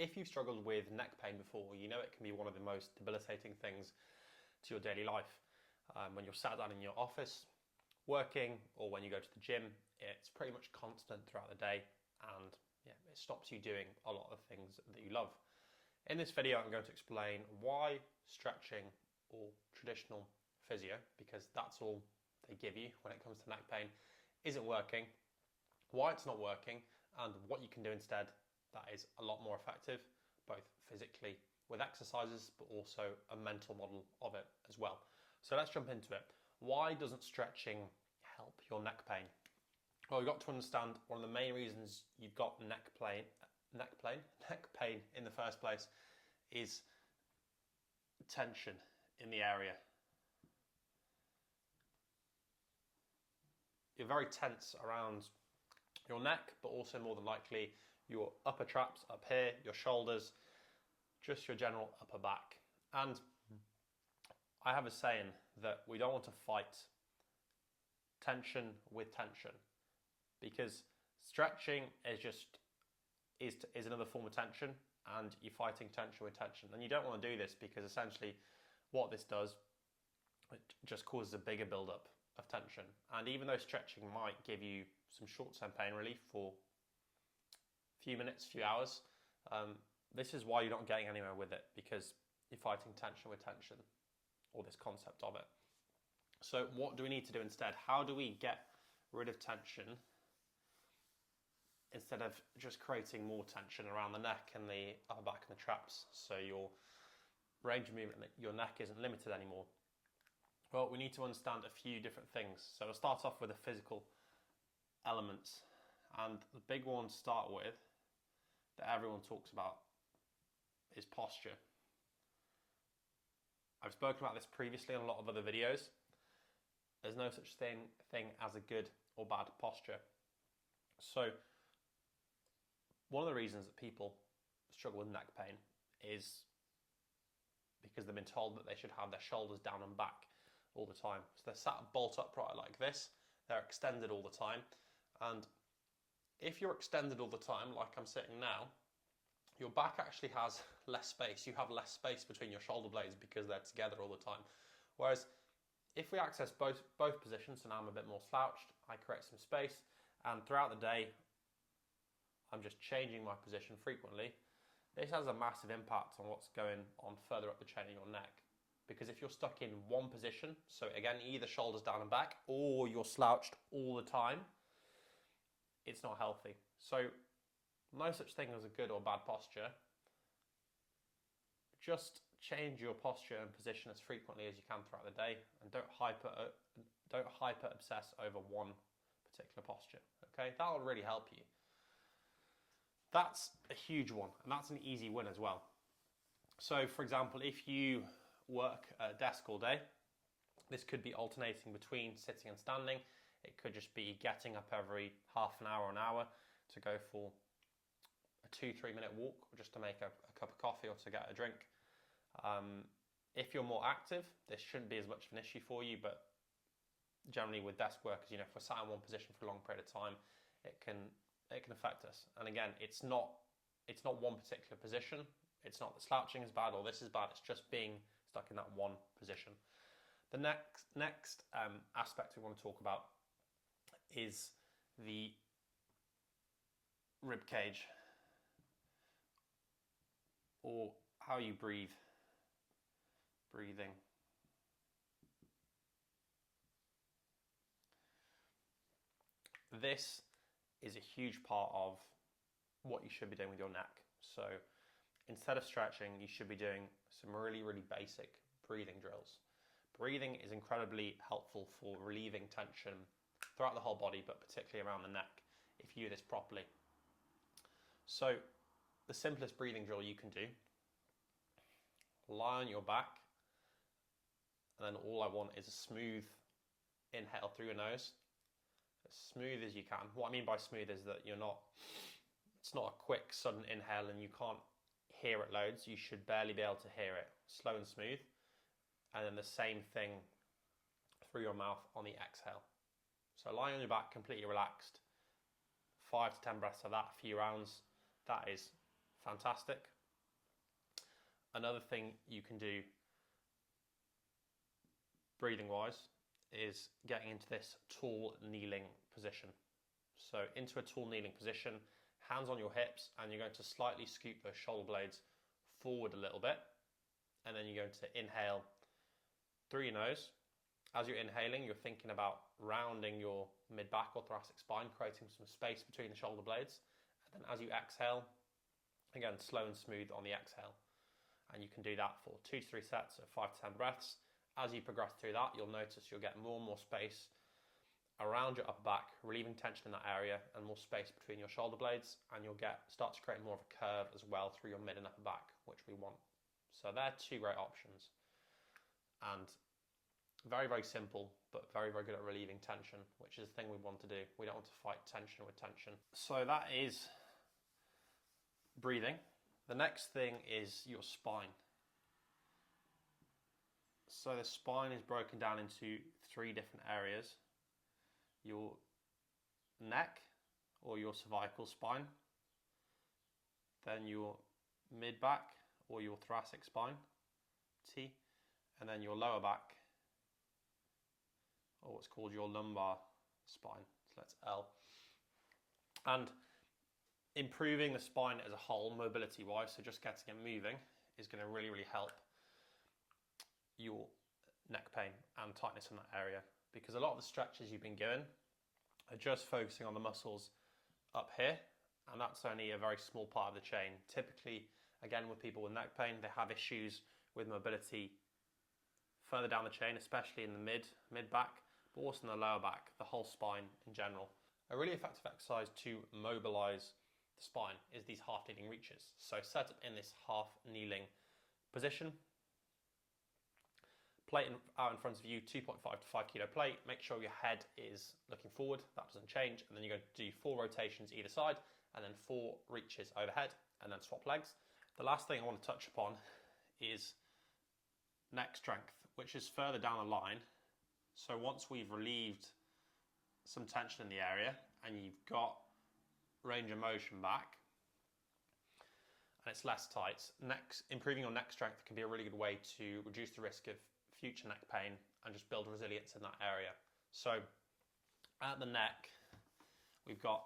If you've struggled with neck pain before, you know it can be one of the most debilitating things to your daily life. When you're sat down in your office working or when you go to the gym, it's pretty much constant throughout the day, and yeah, it stops you doing a lot of things that you love. In this video, I'm going to explain why stretching or traditional physio, because that's all they give you when it comes to neck pain, isn't working, why it's not working, and what you can do instead that is a lot more effective, both physically with exercises, but also a mental model of it as well. So let's jump into it. Why doesn't stretching help your neck pain? Well, you've got to understand one of the main reasons you've got neck pain in the first place is tension in the area. You're very tense around your neck, but also more than likely your upper traps up here, your shoulders, just your general upper back. And I have a saying that we don't want to fight tension with tension, because stretching is another form of tension, and you're fighting tension with tension. And you don't want to do this, because essentially what this does, it just causes a bigger build-up of tension. And even though stretching might give you some short-term pain relief for a few minutes, few hours, this is why you're not getting anywhere with it, because you're fighting tension with tension, or this concept of it. So what do we need to do instead? How do we get rid of tension instead of just creating more tension around the neck and the upper back and the traps, so your range of movement, your neck isn't limited anymore? Well, we need to understand a few different things. So we'll start off with the physical elements. And the big one to start with, that everyone talks about, is posture. I've spoken about this previously in a lot of other videos. There's no such thing as a good or bad posture. So one of the reasons that people struggle with neck pain is because they've been told that they should have their shoulders down and back all the time. So they're sat bolt upright like this, they're extended all the time. And if you're extended all the time, like I'm sitting now, your back actually has less space. You have less space between your shoulder blades because they're together all the time. Whereas if we access both positions, so now I'm a bit more slouched, I create some space, and throughout the day, I'm just changing my position frequently. This has a massive impact on what's going on further up the chain in your neck. Because if you're stuck in one position, so again, either shoulders down and back, or you're slouched all the time, it's not healthy. So no such thing as a good or bad posture. Just change your posture and position as frequently as you can throughout the day, and don't hyper obsess over one particular posture. Okay, that will really help you. That's a huge one, and that's an easy win as well. So, for example, if you work at a desk all day, this could be alternating between sitting and standing. It could just be getting up every half an hour or an hour to go for a 2-3 minute walk, or just to make a cup of coffee or to get a drink. If you're more active, this shouldn't be as much of an issue for you, but generally with desk workers, if we're sat in one position for a long period of time, it can affect us. And again, it's not one particular position. It's not that slouching is bad or this is bad. It's just being stuck in that one position. The next aspect we want to talk about is the rib cage, or how you breathing. This is a huge part of what you should be doing with your neck. So instead of stretching, you should be doing some really, really basic breathing drills. Breathing is incredibly helpful for relieving tension throughout the whole body, but particularly around the neck, if you do this properly. So the simplest breathing drill you can do, lie on your back, and then all I want is a smooth inhale through your nose, as smooth as you can. What I mean by smooth is that it's not a quick sudden inhale and you can't hear it loads. You should barely be able to hear it. Slow and smooth. And then the same thing through your mouth on the exhale. So lying on your back, completely relaxed, 5 to 10 breaths of that, a few rounds, that is fantastic. Another thing you can do breathing wise is getting into this tall kneeling position. So into a tall kneeling position, hands on your hips, and you're going to slightly scoop those shoulder blades forward a little bit, and then you're going to inhale through your nose. As you're inhaling, you're thinking about rounding your mid-back or thoracic spine, creating some space between the shoulder blades. And then as you exhale, again, slow and smooth on the exhale. And you can do that for 2 to 3 sets of 5 to 10 breaths. As you progress through that, you'll notice you'll get more and more space around your upper back, relieving tension in that area, and more space between your shoulder blades, and you'll start to create more of a curve as well through your mid and upper back, which we want. So they're 2 great options. And very, very simple, but very, very good at relieving tension, which is the thing we want to do. We don't want to fight tension with tension. So that is breathing. The next thing is your spine. So the spine is broken down into 3 different areas. Your neck or your cervical spine, then your mid-back or your thoracic spine, T, and then your lower back, or what's called your lumbar spine, so that's L. And improving the spine as a whole, mobility-wise, so just getting it moving, is going to really, really help your neck pain and tightness in that area, because a lot of the stretches you've been given are just focusing on the muscles up here, and that's only a very small part of the chain. Typically, again, with people with neck pain, they have issues with mobility further down the chain, especially in the mid-back, but also in the lower back, the whole spine in general. A really effective exercise to mobilize the spine is these half kneeling reaches. So set up in this half kneeling position. Plate out in front of you, 2.5 to 5 kilo plate. Make sure your head is looking forward, that doesn't change. And then you're going to do 4 rotations either side, and then 4 reaches overhead, and then swap legs. The last thing I want to touch upon is neck strength, which is further down the line. So once we've relieved some tension in the area, and you've got range of motion back, and it's less tight, improving your neck strength can be a really good way to reduce the risk of future neck pain and just build resilience in that area. So at the neck, we've got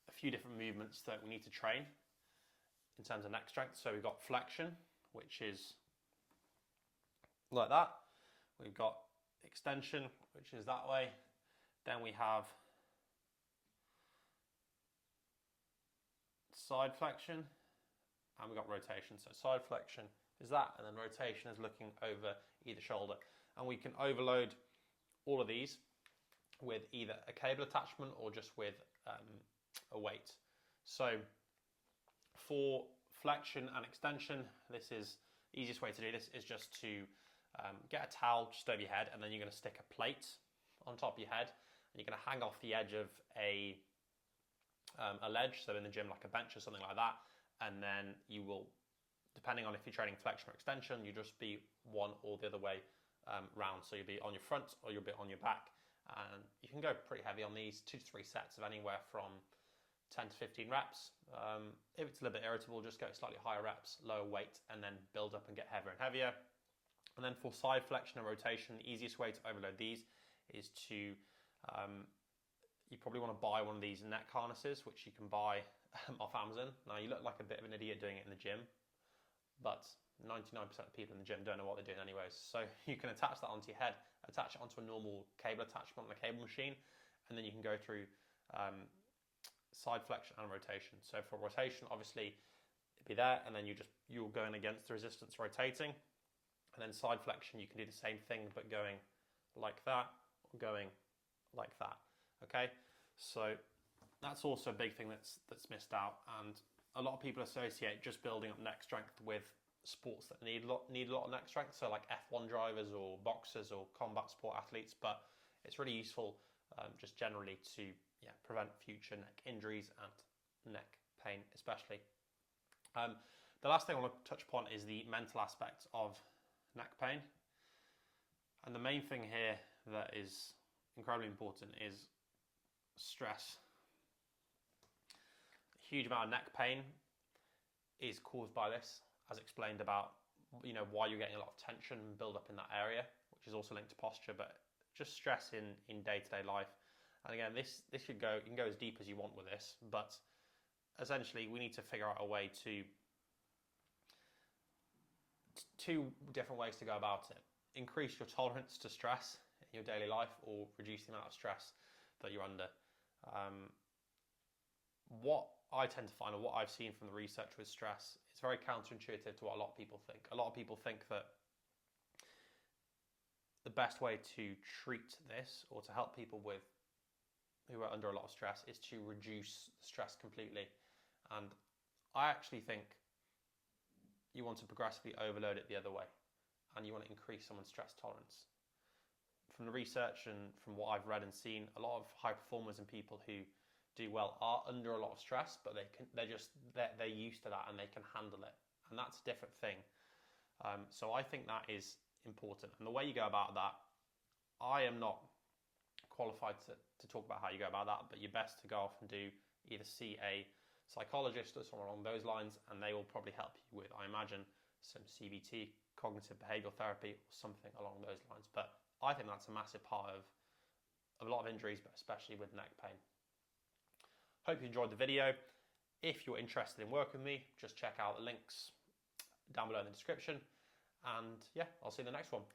a few different movements that we need to train in terms of neck strength. So we've got flexion, which is like that. We've got extension, which is that way. Then we have side flexion, and we've got rotation. So side flexion is that, and then rotation is looking over either shoulder. And we can overload all of these with either a cable attachment or just with a weight. So for flexion and extension, the easiest way to do this is just to get a towel just over your head, and then you're going to stick a plate on top of your head, and you're going to hang off the edge of a ledge, so in the gym like a bench or something like that, and then you will, depending on if you're training flexion or extension, you just be one or the other way round. So you'll be on your front or you'll be on your back, and you can go pretty heavy on these, 2 to 3 sets of anywhere from 10 to 15 reps. If it's a little bit irritable, just go slightly higher reps, lower weight, and then build up and get heavier and heavier. And then for side flexion and rotation, the easiest way to overload these is to, you probably want to buy one of these neck harnesses, which you can buy off Amazon. Now, you look like a bit of an idiot doing it in the gym, but 99% of people in the gym don't know what they're doing anyways. So you can attach that onto your head, attach it onto a normal cable attachment on a cable machine, and then you can go through side flexion and rotation. So for rotation, obviously, it'd be there, and then you're going against the resistance rotating. And then side flexion, you can do the same thing, but going like that, or going like that. Okay, so that's also a big thing that's missed out, and a lot of people associate just building up neck strength with sports that need a lot of neck strength, so like F1 drivers or boxers or combat sport athletes. But it's really useful just generally to prevent future neck injuries and neck pain especially. The last thing I want to touch upon is the mental aspect of neck pain, and the main thing here that is incredibly important is stress. A huge amount of neck pain is caused by this, as explained about, why you're getting a lot of tension and build up in that area, which is also linked to posture, but just stress in day-to-day life. And again, this you can go as deep as you want with this, but essentially we need to figure out a way to two different ways to go about it. Increase your tolerance to stress in your daily life, or reduce the amount of stress that you're under. What I tend to find, or what I've seen from the research with stress, is very counterintuitive to what a lot of people think. A lot of people think that the best way to treat this, or to help people who are under a lot of stress, is to reduce stress completely. And I actually think you want to progressively overload it the other way, and you want to increase someone's stress tolerance. From the research and from what I've read and seen, a lot of high performers and people who do well are under a lot of stress, but they're used to that and they can handle it, and that's a different thing. So I think that is important, and the way you go about that, I am not qualified to talk about how you go about that, but you're best to go off and either see a psychologist or someone along those lines, and they will probably help you with, I imagine, some CBT, cognitive behavioural therapy, or something along those lines. But I think that's a massive part of a lot of injuries, but especially with neck pain. Hope you enjoyed the video. If you're interested in working with me, just check out the links down below in the description. And yeah, I'll see you in the next one.